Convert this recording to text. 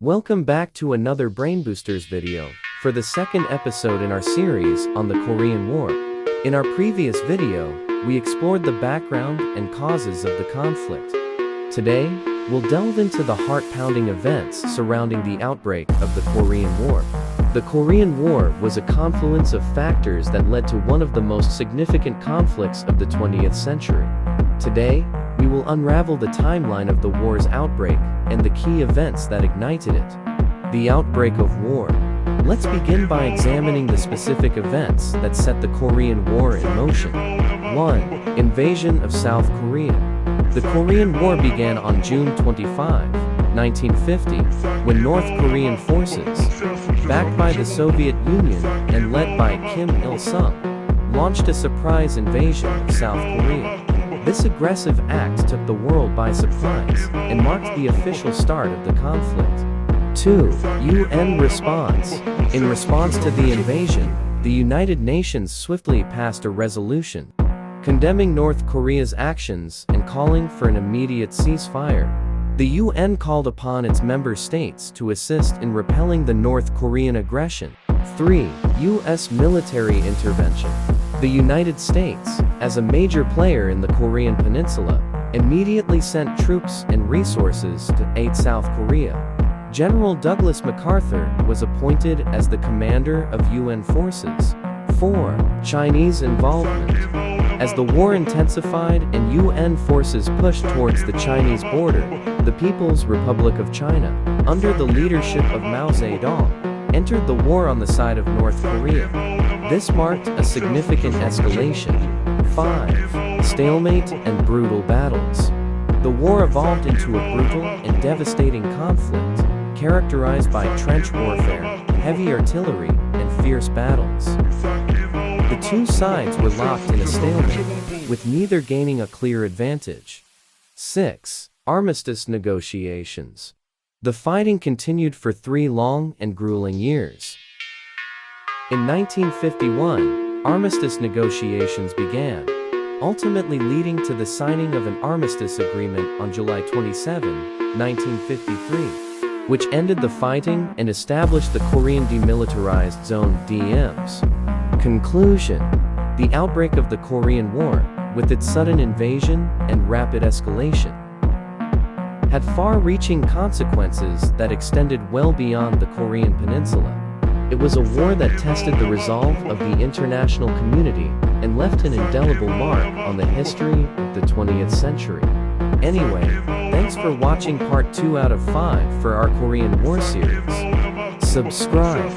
Welcome back to another Brain Boosters video, for the second episode in our series on the Korean War. In our previous video, we explored the background and causes of the conflict. Today, we'll delve into the heart-pounding events surrounding the outbreak of the Korean War. The Korean War was a confluence of factors that led to one of the most significant conflicts of the 20th century. Today, we will unravel the timeline of the war's outbreak and the key events that ignited it. The outbreak of war. Let's begin by examining the specific events that set the Korean War in motion. 1. Invasion of South Korea. The Korean War began on June 25, 1950, when North Korean forces, backed by the Soviet Union and led by Kim Il-sung, launched a surprise invasion of South Korea. This aggressive act took the world by surprise and marked the official start of the conflict. 2. UN response. In response to the invasion, the United Nations swiftly passed a resolution condemning North Korea's actions and calling for an immediate ceasefire. The UN called upon its member states to assist in repelling the North Korean aggression. 3. U.S. military intervention. The United States, as a major player in the Korean Peninsula, immediately sent troops and resources to aid South Korea. General Douglas MacArthur was appointed as the commander of UN forces. 4. Chinese involvement. As the war intensified and UN forces pushed towards the Chinese border, the People's Republic of China, under the leadership of Mao Zedong, entered the war on the side of North Korea. This marked a significant escalation. 5. Stalemate and brutal battles. The war evolved into a brutal and devastating conflict, characterized by trench warfare, heavy artillery, and fierce battles. The two sides were locked in a stalemate, with neither gaining a clear advantage. 6. Armistice negotiations. The fighting continued for 3 long and grueling years. In 1951, armistice negotiations began, ultimately leading to the signing of an armistice agreement on July 27, 1953, which ended the fighting and established the Korean Demilitarized Zone (DMZ). Conclusion. The outbreak of the Korean War, with its sudden invasion and rapid escalation, had far-reaching consequences that extended well beyond the Korean Peninsula. It was a war that tested the resolve of the international community and left an indelible mark on the history of the 20th century. Anyway, thanks for watching part 2 out of 5 for our Korean War series. Subscribe.